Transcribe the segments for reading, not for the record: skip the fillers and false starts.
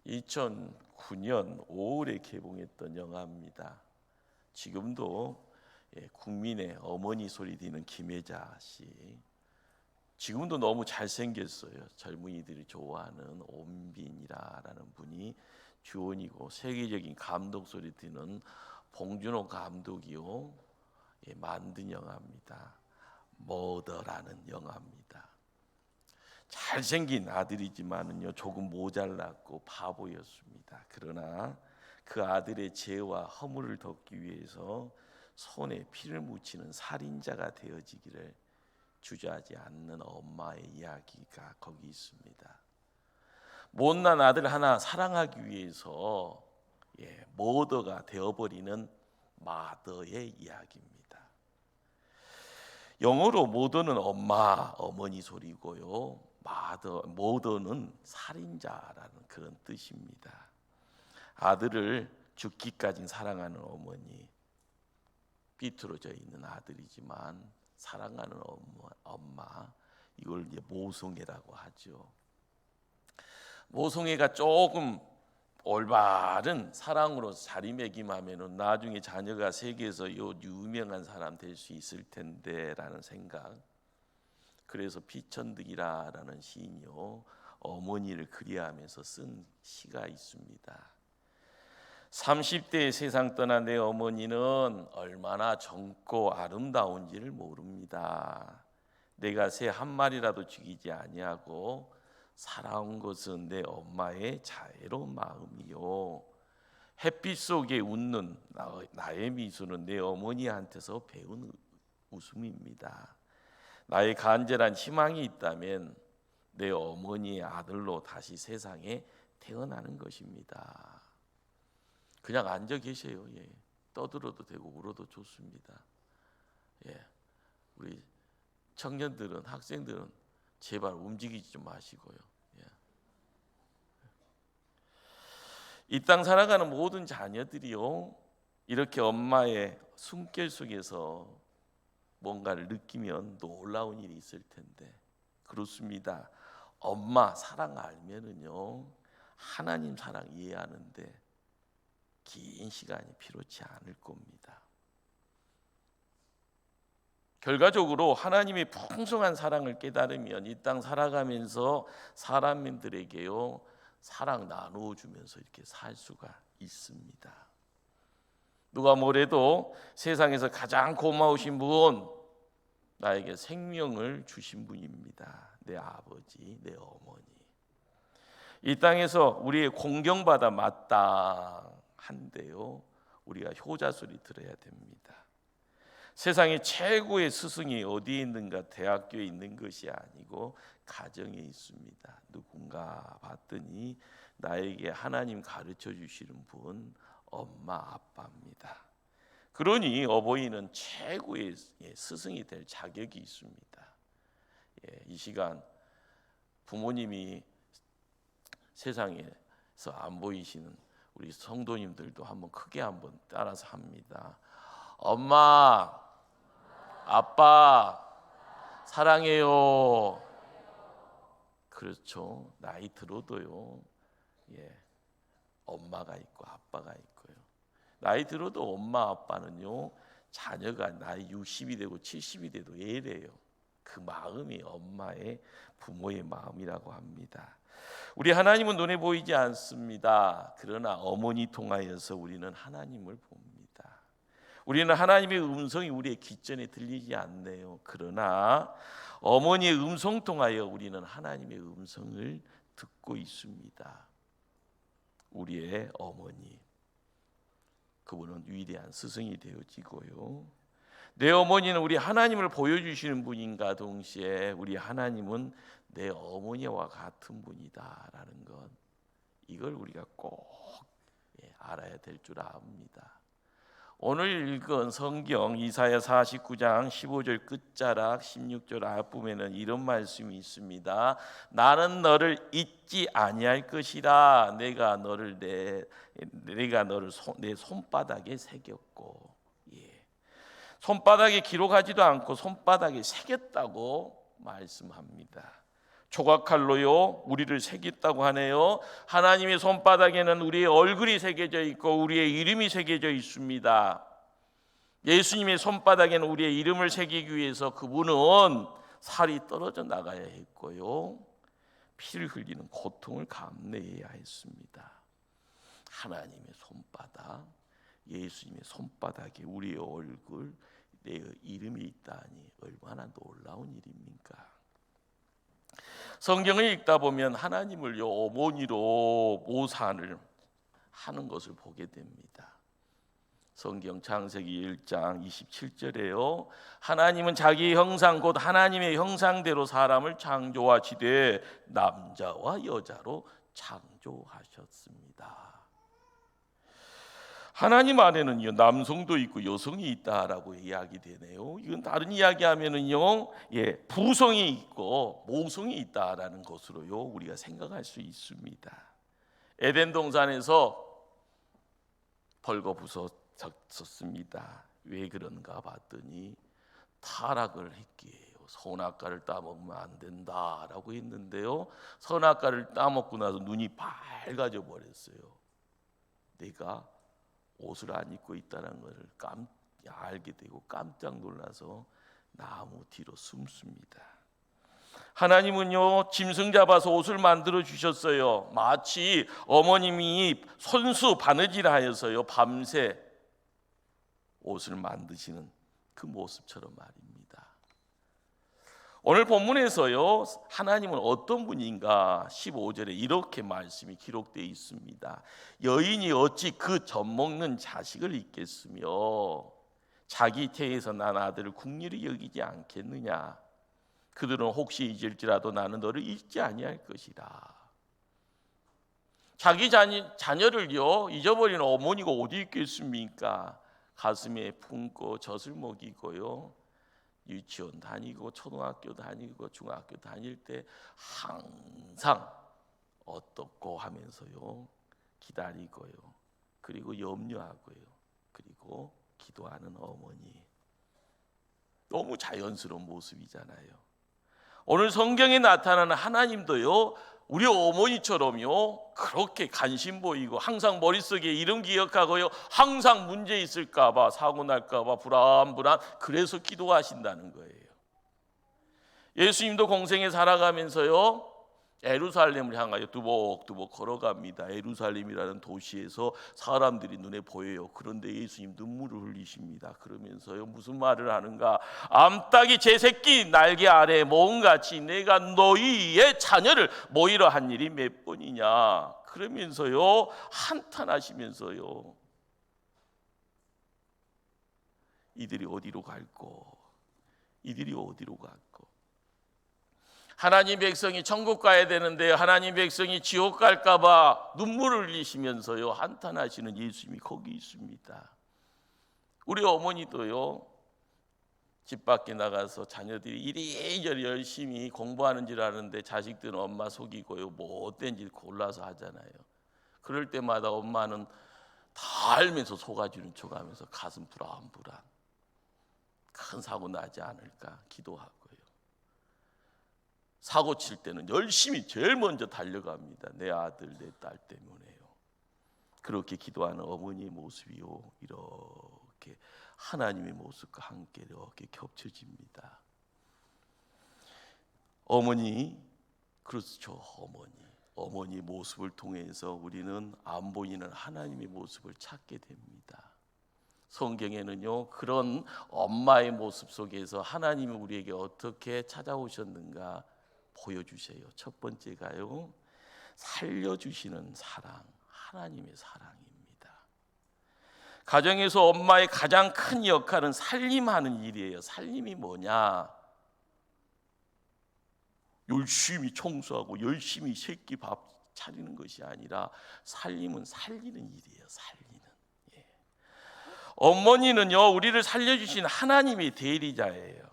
2009년 5월에 개봉했던 영화입니다. 지금도 국민의 어머니 소리 듣는 김혜자 씨, 지금도 너무 잘생겼어요. 젊은이들이 좋아하는 온빈이라는 분이 주원이고, 세계적인 감독 소리 듣는 봉준호 감독이요 만든 영화입니다. 머더라는 영화입니다. 잘생긴 아들이지만은요 조금 모자랐고 바보였습니다. 그러나 그 아들의 죄와 허물을 덮기 위해서 손에 피를 묻히는 살인자가 되어지기를 주저하지 않는 엄마의 이야기가 거기 있습니다. 못난 아들 하나 사랑하기 위해서 머더가 되어버리는 마더의 이야기입니다. 영어로 머더는 엄마, 어머니 소리고요, 머더는 살인자라는 그런 뜻입니다. 아들을 죽기까지 사랑하는 어머니, 삐뚤어져 있는 아들이지만 사랑하는 엄마, 이걸 이제 모성애라고 하죠. 모성애가 조금 올바른 사랑으로 자리매김하면은 나중에 자녀가 세계에서 유명한 사람 될 수 있을 텐데라는 생각. 그래서 피천득이라는 시인이요 어머니를 그리하면서 쓴 시가 있습니다. 30대에 세상 떠난 내 어머니는 얼마나 젊고 아름다운지를 모릅니다. 내가 새 한 마리라도 죽이지 아니하고 살아온 것은 내 엄마의 자애로운 마음이요, 햇빛 속에 웃는 나의 미소는 내 어머니한테서 배운 웃음입니다. 나의 간절한 희망이 있다면 내 어머니의 아들로 다시 세상에 태어나는 것입니다. 그냥 앉아 계세요. 떠들어도 되고 울어도 좋습니다. 우리 청년들은, 학생들은 제발 움직이지 좀 마시고요. 이 땅 살아가는 모든 자녀들이요 이렇게 엄마의 숨결 속에서 뭔가를 느끼면 놀라운 일이 있을 텐데, 그렇습니다. 엄마 사랑 알면은요 하나님 사랑 이해하는데 긴 시간이 필요치 않을 겁니다. 결과적으로 하나님의 풍성한 사랑을 깨달으면 이 땅 살아가면서 사람들에게요 사랑 나누어 주면서 이렇게 살 수가 있습니다. 누가 뭐래도 세상에서 가장 고마우신 분, 나에게 생명을 주신 분입니다. 내 아버지, 내 어머니. 이 땅에서 우리의 공경받아 마땅한데요 우리가 효자 소리 들어야 됩니다. 세상의 최고의 스승이 어디에 있는가? 대학교에 있는 것이 아니고 가정에 있습니다. 누군가 봤더니 나에게 하나님 가르쳐 주시는 분, 엄마, 아빠입니다. 그러니 어버이는 최고의 스승이 될 자격이 있습니다. 이 시간 부모님이 세상에서 안 보이시는 우리 성도님들도 한번 크게 한번 따라서 합니다. 엄마, 아빠 사랑해요. 그렇죠. 나이 들어도요 엄마가 있고 아빠가 있고요. 나이 들어도 엄마 아빠는요 자녀가 나이 60이 되고 70이 돼도 애래요. 그 마음이 엄마의, 부모의 마음이라고 합니다. 우리 하나님은 눈에 보이지 않습니다. 그러나 어머니 통하여서 우리는 하나님을 봅니다. 우리는 하나님의 음성이 우리의 귓전에 들리지 않네요. 그러나 어머니의 음성 통하여 우리는 하나님의 음성을 듣고 있습니다. 우리의 어머니, 그분은 위대한 스승이 되어지고요, 내 어머니는 우리 하나님을 보여주시는 분인가 동시에 우리 하나님은 내 어머니와 같은 분이다라는 것, 이걸 우리가 꼭 알아야 될 줄 압니다. 오늘 읽은 성경 이사야 49장 15절 끝자락 16절 앞부분에는 이런 말씀이 있습니다. 나는 너를 잊지 아니할 것이라. 내가 너를 내 손바닥에 새겼고, 손바닥에 기록하지도 않고 손바닥에 새겼다고 말씀합니다. 조각칼로요 우리를 새겼다고 하네요. 하나님의 손바닥에는 우리의 얼굴이 새겨져 있고 우리의 이름이 새겨져 있습니다. 예수님의 손바닥에는 우리의 이름을 새기기 위해서 그분은 살이 떨어져 나가야 했고요, 피를 흘리는 고통을 감내해야 했습니다. 하나님의 손바닥, 예수님의 손바닥에 우리의 얼굴, 내 이름이 있다니 얼마나 놀라운 일입니까? 성경을 읽다 보면 하나님을요 어머니로 모산을 하는 것을 보게 됩니다. 성경 창세기 1장 27절에요. 하나님은 자기 형상 곧 하나님의 형상대로 사람을 창조하시되 남자와 여자로 창조하셨습니다. 하나님 안에는요 남성도 있고 여성이 있다라고 이야기되네요. 이건 다른 이야기하면은요 부성이 있고 모성이 있다라는 것으로요 우리가 생각할 수 있습니다. 에덴 동산에서 벌거벗었습니다. 왜 그런가 봤더니 타락을 했기에요. 선악과를 따먹으면 안 된다라고 했는데요, 선악과를 따먹고 나서 눈이 밝아져 버렸어요. 내가 옷을 안 입고 있다는 것을 알게 되고 깜짝 놀라서 나무 뒤로 숨습니다. 하나님은요 짐승 잡아서 옷을 만들어 주셨어요. 마치 어머님이 손수 바느질 하여서요 밤새 옷을 만드시는 그 모습처럼 말입니다. 오늘 본문에서요 하나님은 어떤 분인가 15절에 이렇게 말씀이 기록되어 있습니다. 여인이 어찌 그 젖먹는 자식을 잊겠으며 자기 태에서 난 아들을 국리를 여기지 않겠느냐. 그들은 혹시 잊을지라도 나는 너를 잊지 아니할 것이라. 자기 자녀를요 잊어버리는 어머니가 어디 있겠습니까? 가슴에 품고 젖을 먹이고요, 유치원 다니고 초등학교 다니고 중학교 다닐 때 항상 어떻고 하면서요 기다리고요, 그리고 염려하고요, 그리고 기도하는 어머니, 너무 자연스러운 모습이잖아요. 오늘 성경에 나타나는 하나님도요 우리 어머니처럼요 그렇게 관심 보이고 항상 머릿속에 이름 기억하고요 항상 문제 있을까 봐, 사고 날까 봐 불안 그래서 기도하신다는 거예요. 예수님도 공생에 살아가면서요 예루살렘을 향하여 두벅두벅 걸어갑니다. 예루살렘이라는 도시에서 사람들이 눈에 보여요. 그런데 예수님 눈물을 흘리십니다. 그러면서요 무슨 말을 하는가? 암탉이 제 새끼 날개 아래에 모음같이 내가 너희의 자녀를 모이러 한 일이 몇 번이냐. 그러면서요 한탄하시면서요 이들이 어디로 갈꼬, 이들이 어디로 갈꼬. 하나님 백성이 천국 가야 되는데 하나님 백성이 지옥 갈까 봐 눈물을 흘리시면서요 한탄하시는 예수님이 거기 있습니다. 우리 어머니도요 집 밖에 나가서 자녀들이 이리저리 열심히 공부하는 줄 아는데 자식들은 엄마 속이고요 못된 일 골라서 하잖아요. 그럴 때마다 엄마는 다 알면서 속아주는 척하면서 가슴 불안불안, 큰 사고 나지 않을까 기도하고요. 사고 칠 때는 열심히 제일 먼저 달려갑니다. 내 아들 내 딸 때문에요. 그렇게 기도하는 어머니의 모습이요 이렇게 하나님의 모습과 함께 이렇게 겹쳐집니다. 어머니, 그렇죠. 어머니의 모습을 통해서 우리는 안 보이는 하나님의 모습을 찾게 됩니다. 성경에는요 그런 엄마의 모습 속에서 하나님이 우리에게 어떻게 찾아오셨는가 보여주세요. 첫 번째가요 살려주시는 사랑, 하나님의 사랑입니다. 가정에서 엄마의 가장 큰 역할은 살림하는 일이에요. 살림이 뭐냐? 열심히 청소하고 열심히 새끼 밥 차리는 것이 아니라 살림은 살리는 일이에요. 살리는. 어머니는요 우리를 살려주신 하나님의 대리자예요.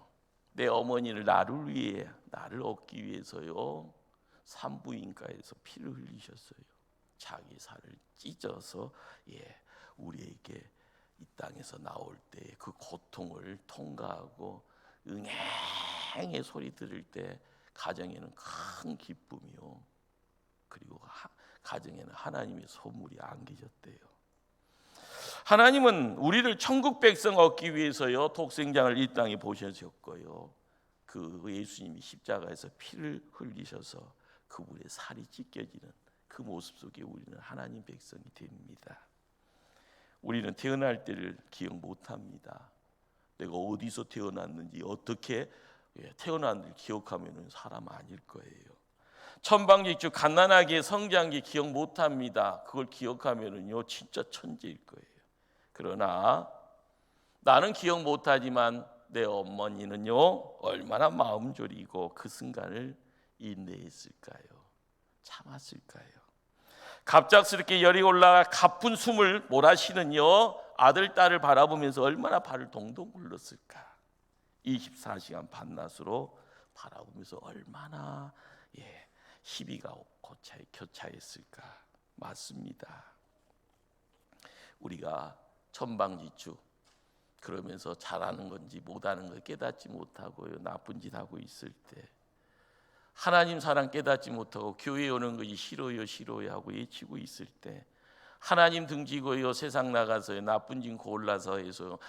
내 어머니를 나를 위해, 나를 얻기 위해서요 산부인과에서 피를 흘리셨어요. 자기 살을 찢어서 우리에게 이 땅에서 나올 때 그 고통을 통과하고 응애의 소리 들을 때 가정에는 큰 기쁨이요, 그리고 가정에는 하나님의 선물이 안기셨대요. 하나님은 우리를 천국 백성 얻기 위해서요 독생장을 이 땅에 보내셨고요, 그 예수님이 십자가에서 피를 흘리셔서 그분의 살이 찢겨지는 그 모습 속에 우리는 하나님 백성이 됩니다. 우리는 태어날 때를 기억 못합니다. 내가 어디서 태어났는지, 어떻게 태어났는지 기억하면 사람 아닐 거예요. 천방지축 갓난아기의 성장기 기억 못합니다. 그걸 기억하면은요 진짜 천재일 거예요. 그러나 나는 기억 못하지만 내 어머니는요 얼마나 마음 졸이고 그 순간을 인내했을까요? 참았을까요? 갑작스럽게 열이 올라가 가쁜 숨을 몰아쉬는요 아들 딸을 바라보면서 얼마나 발을 동동 굴렀을까? 24시간 밤낮으로 바라보면서 얼마나 시비가 교차했을까? 맞습니다. 우리가 천방지축 그러면서 잘하는 건지 못하는 걸 깨닫지 못하고요 나쁜 짓 하고 있을 때, 하나님 사랑 깨닫지 못하고 교회 오는 것이 싫어요 싫어요 하고 외치고 있을 때, 하나님 등지고요 세상 나가서 나쁜 짓 골라서 해서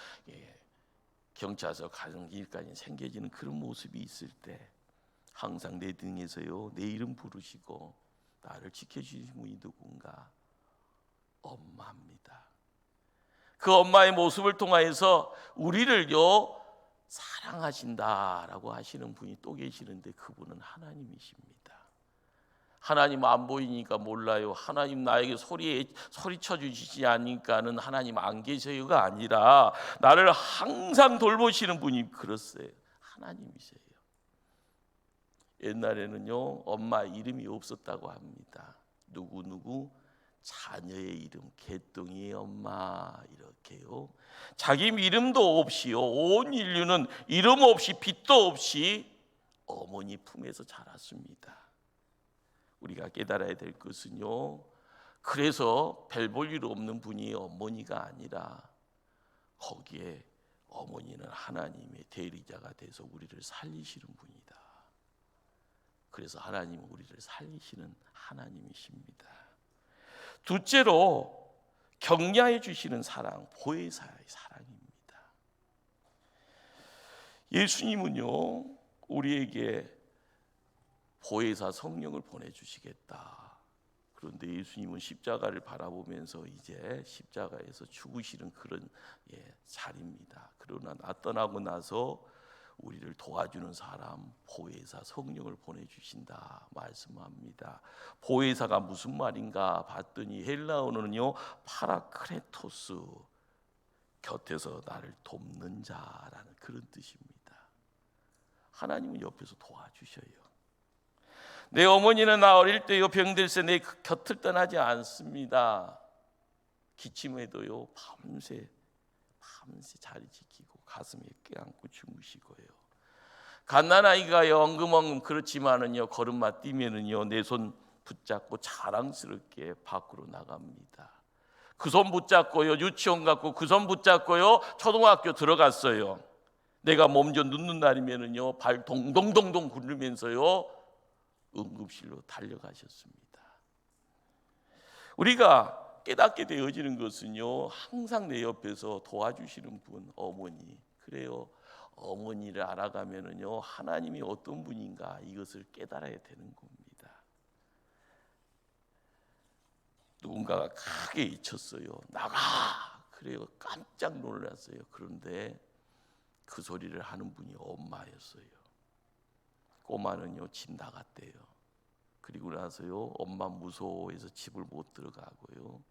경찰서 가는 길까지 생겨지는 그런 모습이 있을 때, 항상 내 등에서요 내 이름 부르시고 나를 지켜주신 분이 누군가? 엄마입니다. 그 엄마의 모습을 통하여서 우리를요 사랑하신다라고 하시는 분이 또 계시는데, 그분은 하나님이십니다. 하나님 안 보이니까 몰라요, 하나님 나에게 소리쳐 주시지 않으니까는 하나님 안 계세요가 아니라 나를 항상 돌보시는 분이 그렇어요. 하나님이세요. 옛날에는요 엄마 이름이 없었다고 합니다. 누구누구 자녀의 이름, 개똥이의 엄마, 이렇게요. 자기 이름도 없이요 온 인류는 이름 없이 빛도 없이 어머니 품에서 자랐습니다. 우리가 깨달아야 될 것은요, 그래서 별 볼 일 없는 분이 어머니가 아니라 거기에 어머니는 하나님의 대리자가 돼서 우리를 살리시는 분이다. 그래서 하나님은 우리를 살리시는 하나님이십니다. 둘째로 격려해 주시는 사랑, 보혜사의 사랑입니다. 예수님은요 우리에게 보혜사 성령을 보내주시겠다. 그런데 예수님은 십자가를 바라보면서 이제 십자가에서 죽으시는 그런 자리입니다. 그러나 떠나고 나서 우리를 도와주는 사람, 보혜사 성령을 보내주신다 말씀합니다. 보혜사가 무슨 말인가 봤더니 헬라어는요 파라크레토스, 곁에서 나를 돕는 자라는 그런 뜻입니다. 하나님은 옆에서 도와주셔요. 내 어머니는 나 어릴 때요 병들세 내 곁을 떠나지 않습니다. 기침해도요 밤새 자리 지키고 가슴에 껴안고 주무시고요. 갓난아이가요 엉금엉금 그렇지만은요 걸음마 뛰면은요 내 손 붙잡고 자랑스럽게 밖으로 나갑니다. 그 손 붙잡고요 유치원 갔고 그 손 붙잡고요 초등학교 들어갔어요. 내가 몸져 눕는 날이면은요 발 동동동동 굴리면서요 응급실로 달려가셨습니다. 우리가 깨닫게 되어지는 것은요 항상 내 옆에서 도와주시는 분, 어머니. 그래요, 어머니를 알아가면은요 하나님이 어떤 분인가 이것을 깨달아야 되는 겁니다. 누군가가 크게 외쳤어요. 나가! 그래요, 깜짝 놀랐어요. 그런데 그 소리를 하는 분이 엄마였어요. 꼬마는요 집 나갔대요. 그리고 나서요 엄마 무서워해서 집을 못 들어가고요.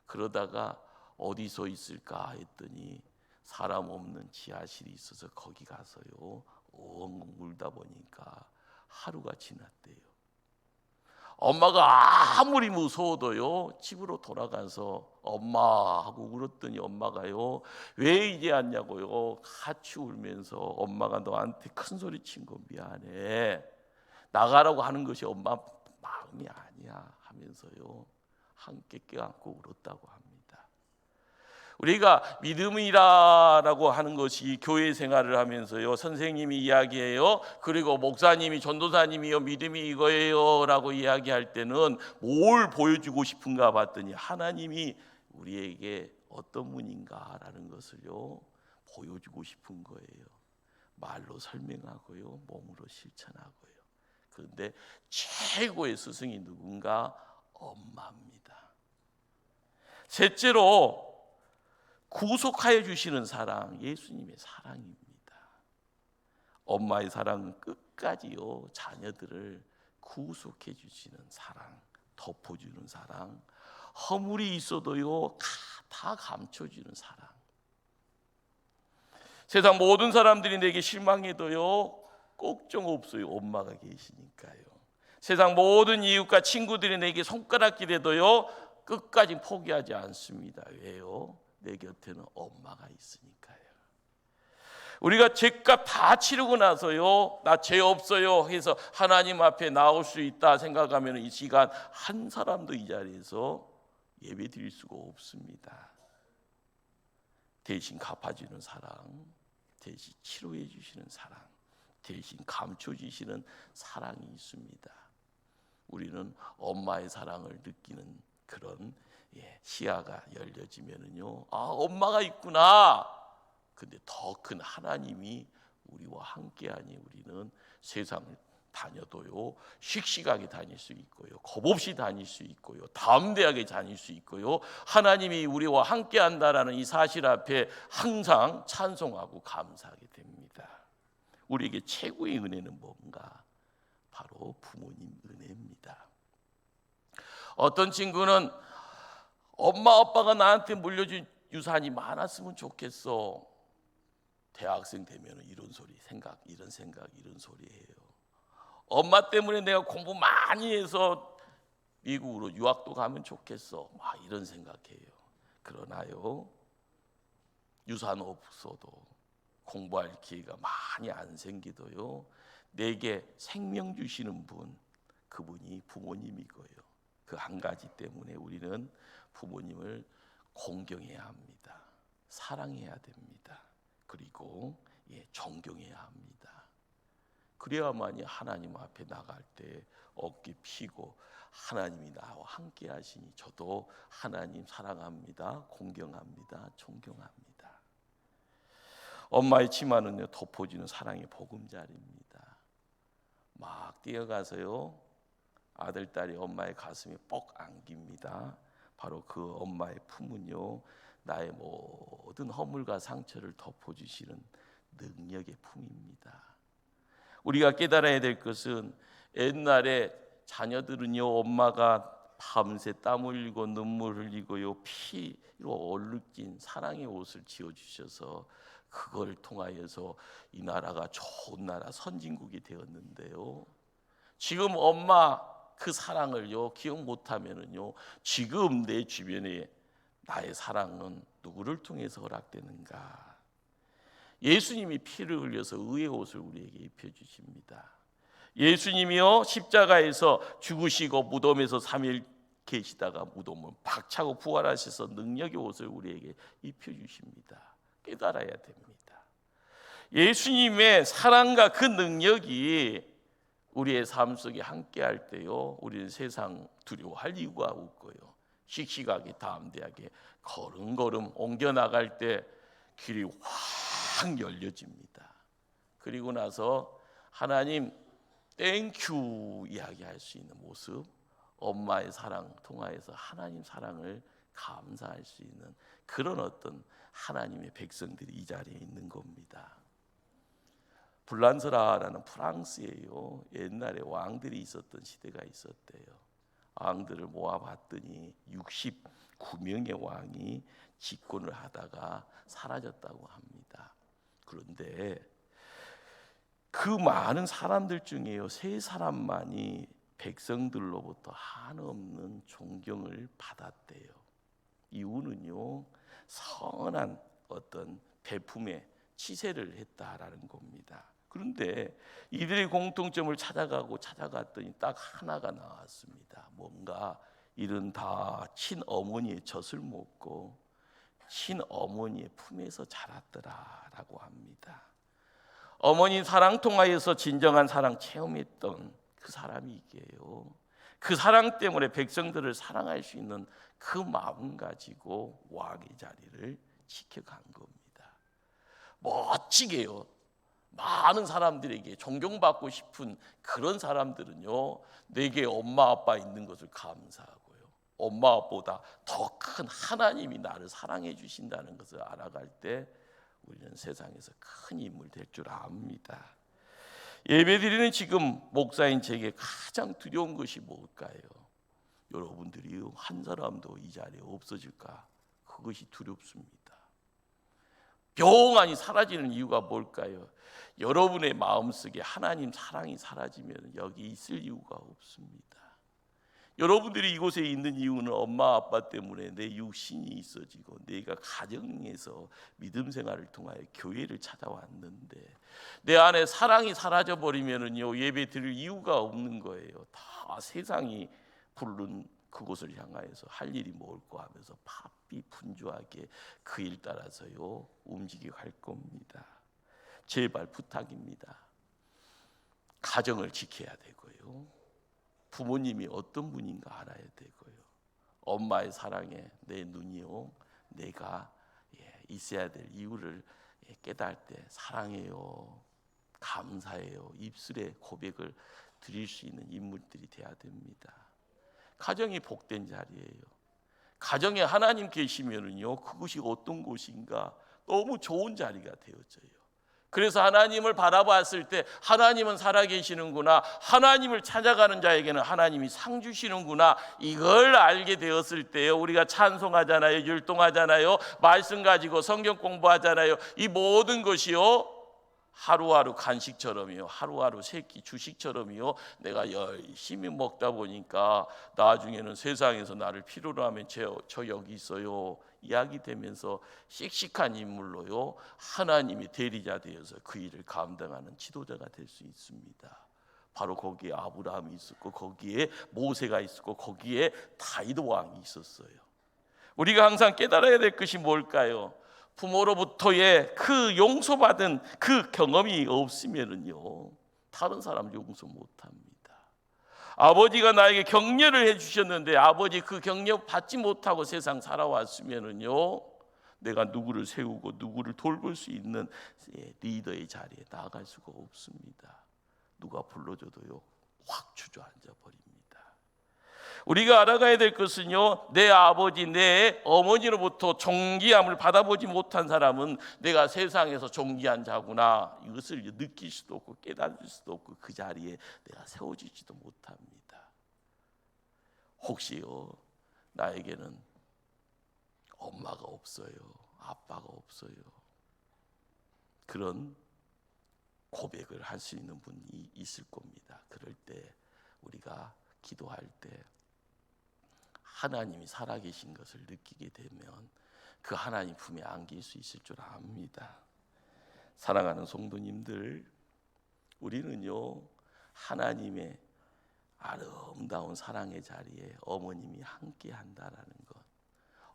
그러다가 어디서 있을까 했더니 사람 없는 지하실이 있어서 거기 가서요 엉엉 울다 보니까 하루가 지났대요. 엄마가 아무리 무서워도요 집으로 돌아가서 엄마 하고 울었더니 엄마가요 왜 이제 왔냐고요 같이 울면서 엄마가 너한테 큰 소리 친 거 미안해, 나가라고 하는 것이 엄마 마음이 아니야 하면서요 함께 껴안고 울었다고 합니다. 우리가 믿음이라고 하는 것이 교회 생활을 하면서요, 선생님이 이야기해요, 그리고 목사님이 전도사님이요 믿음이 이거예요 라고 이야기할 때는 뭘 보여주고 싶은가 봤더니 하나님이 우리에게 어떤 분인가 라는 것을요 보여주고 싶은 거예요. 말로 설명하고요, 몸으로 실천하고요. 그런데 최고의 스승이 누군가? 엄마입니다. 셋째로 구속하여 주시는 사랑, 예수님의 사랑입니다. 엄마의 사랑은 끝까지요 자녀들을 구속해 주시는 사랑, 덮어주는 사랑, 허물이 있어도요 다 감춰주는 사랑. 세상 모든 사람들이 내게 실망해도요 걱정 없어요. 엄마가 계시니까요. 세상 모든 이웃과 친구들이 내게 손가락질해도요 끝까지 포기하지 않습니다. 왜요? 내 곁에는 엄마가 있으니까요. 우리가 죄값 다 치르고 나서요 나 죄 없어요 해서 하나님 앞에 나올 수 있다 생각하면 이 시간 한 사람도 이 자리에서 예배 드릴 수가 없습니다. 대신 갚아주는 사랑, 대신 치료해 주시는 사랑, 대신 감춰주시는 사랑이 있습니다. 우리는 엄마의 사랑을 느끼는 그런 시야가 열려지면은요, 아 엄마가 있구나. 근데 더 큰 하나님이 우리와 함께하니 우리는 세상을 다녀도요 씩씩하게 다닐 수 있고요, 겁 없이 다닐 수 있고요, 담대하게 다닐 수 있고요, 하나님이 우리와 함께한다라는 이 사실 앞에 항상 찬송하고 감사하게 됩니다. 우리에게 최고의 은혜는 뭔가? 바로 부모님 은혜입니다. 어떤 친구는 엄마 아빠가 나한테 물려준 유산이 많았으면 좋겠어. 대학생 되면 이런 소리 이런 소리예요. 엄마 때문에 내가 공부 많이 해서 미국으로 유학도 가면 좋겠어. 이런 생각해요. 그러나요, 유산 없어도 공부할 기회가 많이 안 생기도요 내게 생명 주시는 분, 그분이 부모님이고요. 그 한 가지 때문에 우리는 부모님을 공경해야 합니다. 사랑해야 됩니다. 그리고 존경해야 합니다. 그래야만이 하나님 앞에 나갈 때 어깨 펴고 하나님이 나와 함께 하시니 저도 하나님 사랑합니다. 공경합니다. 존경합니다. 엄마의 치마는요 덮어주는 사랑의 보금자리입니다. 막 뛰어가서요 아들 딸이 엄마의 가슴에 뻑 안깁니다. 바로 그 엄마의 품은요 나의 모든 허물과 상처를 덮어주시는 능력의 품입니다. 우리가 깨달아야 될 것은 옛날에 자녀들은요 엄마가 밤새 땀 흘리고 눈물 흘리고요 피로 얼룩진 사랑의 옷을 지어주셔서 그걸 통하여서 이 나라가 좋은 나라 선진국이 되었는데요, 지금 엄마 그 사랑을요 기억 못하면은요 지금 내 주변에 나의 사랑은 누구를 통해서 허락되는가? 예수님이 피를 흘려서 의의 옷을 우리에게 입혀주십니다. 예수님이요 십자가에서 죽으시고 무덤에서 3일 계시다가 무덤을 박차고 부활하셔서 능력의 옷을 우리에게 입혀주십니다. 깨달아야 됩니다. 예수님의 사랑과 그 능력이 우리의 삶 속에 함께할 때요 우리는 세상 두려워할 이유가 없고요 씩씩하게 담대하게 걸음걸음 옮겨나갈 때 길이 확 열려집니다. 그리고 나서 하나님 땡큐 이야기할 수 있는 모습, 엄마의 사랑 통하여서 하나님 사랑을 감사할 수 있는 그런 어떤 하나님의 백성들이 이 자리에 있는 겁니다. 불란서라라는 프랑스에요 옛날에 왕들이 있었던 시대가 있었대요. 왕들을 모아봤더니 69명의 왕이 집권을 하다가 사라졌다고 합니다. 그런데 그 많은 사람들 중에요 3사람만이 백성들로부터 한없는 존경을 받았대요. 이유는요 선한 어떤 베품에 치세를 했다라는 겁니다. 그런데 이들의 공통점을 찾아갔더니 딱 하나가 나왔습니다. 뭔가 이들은 다 친어머니의 젖을 먹고 친어머니의 품에서 자랐더라라고 합니다. 어머니 사랑 통하여서 진정한 사랑 체험했던 그 사람이 이게요. 그 사랑 때문에 백성들을 사랑할 수 있는 그 마음 가지고 왕의 자리를 지켜간 겁니다. 멋지게요. 많은 사람들에게 존경받고 싶은 그런 사람들은요, 내게 엄마 아빠 있는 것을 감사하고요, 엄마 아빠보다 더 큰 하나님이 나를 사랑해 주신다는 것을 알아갈 때 우리는 세상에서 큰 인물 될 줄 압니다. 예배드리는 지금 목사인 제게 가장 두려운 것이 뭘까요? 여러분들이 한 사람도 이 자리에 없어질까? 그것이 두렵습니다. 영원히 사라지는 이유가 뭘까요? 여러분의 마음속에 하나님 사랑이 사라지면 여기 있을 이유가 없습니다. 여러분들이 이곳에 있는 이유는 엄마 아빠 때문에 내 육신이 있어지고 내가 가정에서 믿음 생활을 통하여 교회를 찾아왔는데 내 안에 사랑이 사라져버리면은요, 예배 드릴 이유가 없는 거예요. 다 세상이 부른 그곳을 향하여서 할 일이 뭘까 하면서 바삐 분주하게 그 일 따라서요 움직이고 할 겁니다. 제발 부탁입니다. 가정을 지켜야 되고요, 부모님이 어떤 분인가 알아야 되고요, 엄마의 사랑에 내 눈이요, 내가 있어야 될 이유를 깨달을 때 사랑해요, 감사해요, 입술에 고백을 드릴 수 있는 인물들이 돼야 됩니다. 가정이 복된 자리예요. 가정에 하나님 계시면은요, 그것이 어떤 곳인가 너무 좋은 자리가 되어져요. 그래서 하나님을 바라봤을 때 하나님은 살아계시는구나, 하나님을 찾아가는 자에게는 하나님이 상 주시는구나, 이걸 알게 되었을 때요, 우리가 찬송하잖아요, 율동하잖아요, 말씀 가지고 성경 공부하잖아요. 이 모든 것이요 하루하루 간식처럼이요, 하루하루 새끼 주식처럼이요, 내가 열심히 먹다 보니까 나중에는 세상에서 나를 필요로 하면 저 여기 있어요 이야기되면서 씩씩한 인물로요 하나님이 대리자 되어서 그 일을 감당하는 지도자가 될 수 있습니다. 바로 거기에 아브라함이 있었고, 거기에 모세가 있었고, 거기에 다윗 왕이 있었어요. 우리가 항상 깨달아야 될 것이 뭘까요? 부모로부터의 그 용서받은 그 경험이 없으면은요, 다른 사람 용서 못합니다. 아버지가 나에게 격려를 해주셨는데 아버지 그 격려 받지 못하고 세상 살아왔으면은요, 내가 누구를 세우고 누구를 돌볼 수 있는 리더의 자리에 나아갈 수가 없습니다. 누가 불러줘도요 확 주저앉아 버립니다. 우리가 알아가야 될 것은요, 내 아버지, 내 어머니로부터 존귀함을 받아보지 못한 사람은 내가 세상에서 존귀한 자구나, 이것을 느낄 수도 없고 깨달을 수도 없고 그 자리에 내가 세워지지도 못합니다. 혹시요 나에게는 엄마가 없어요, 아빠가 없어요, 그런 고백을 할 수 있는 분이 있을 겁니다. 그럴 때 우리가 기도할 때 하나님이 살아계신 것을 느끼게 되면 그 하나님 품에 안길 수 있을 줄 압니다. 사랑하는 성도님들, 우리는요 하나님의 아름다운 사랑의 자리에 어머님이 함께 한다라는 것,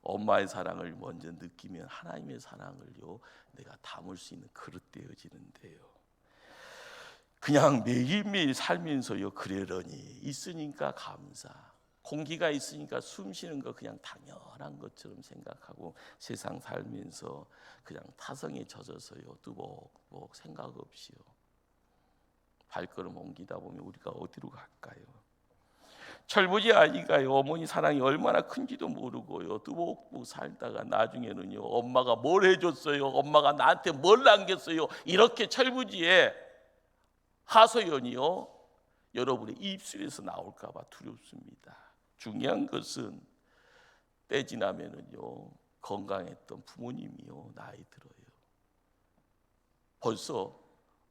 엄마의 사랑을 먼저 느끼면 하나님의 사랑을요 내가 담을 수 있는 그릇 되어지는데요, 그냥 매일매일 살면서요 그러려니 있으니까 감사, 공기가 있으니까 숨 쉬는 거 그냥 당연한 것처럼 생각하고 세상 살면서 그냥 타성에 젖어서요 뚜벅뚜벅 생각 없이요 발걸음 옮기다 보면 우리가 어디로 갈까요? 철부지 아이가요 어머니 사랑이 얼마나 큰지도 모르고요 뚜벅뚜벅 살다가 나중에는요 엄마가 뭘 해줬어요, 엄마가 나한테 뭘 남겼어요, 이렇게 철부지에 하소연이요 여러분의 입술에서 나올까 봐 두렵습니다. 중요한 것은 때 지나면은요 건강했던 부모님이요 나이 들어요. 벌써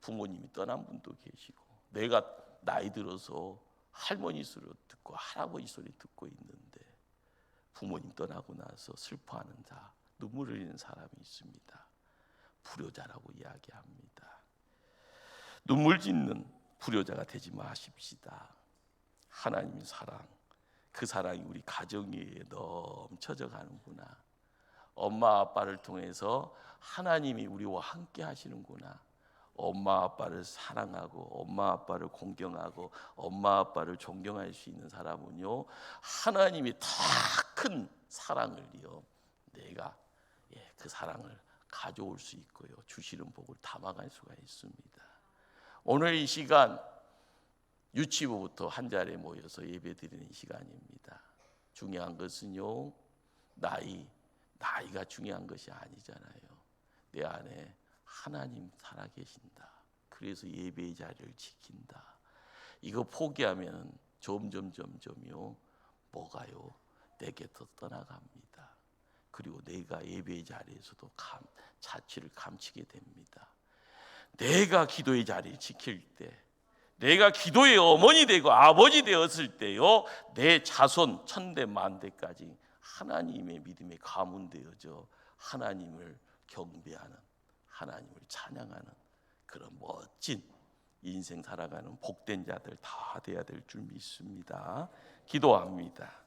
부모님이 떠난 분도 계시고, 내가 나이 들어서 할머니 소리 듣고 할아버지 소리 듣고 있는데 부모님 떠나고 나서 슬퍼하는 자, 눈물 흘리는 사람이 있습니다. 불효자라고 이야기합니다. 눈물 짓는 불효자가 되지 마십시다. 하나님의 사랑, 그 사랑이 우리 가정 위에 넘쳐져 가는구나, 엄마 아빠를 통해서 하나님이 우리와 함께 하시는구나. 엄마 아빠를 사랑하고 엄마 아빠를 공경하고 엄마 아빠를 존경할 수 있는 사람은요, 하나님이 더 큰 사랑을요, 내가 그 사랑을 가져올 수 있고요, 주시는 복을 담아갈 수가 있습니다. 오늘 이 시간 유치부부터 한 자리에 모여서 예배드리는 시간입니다. 중요한 것은요, 나이가 중요한 것이 아니잖아요. 내 안에 하나님 살아계신다. 그래서 예배의 자리를 지킨다. 이거 포기하면 점점점점요, 뭐가요? 내게서 떠나갑니다. 그리고 내가 예배의 자리에서도 자취를 감추게 됩니다. 내가 기도의 자리를 지킬 때, 내가 기도의 어머니 되고 아버지 되었을 때요, 내 자손 천대 만대까지 하나님의 믿음에 가문되어져 하나님을 경배하는, 하나님을 찬양하는 그런 멋진 인생 살아가는 복된 자들 다 돼야 될 줄 믿습니다. 기도합니다.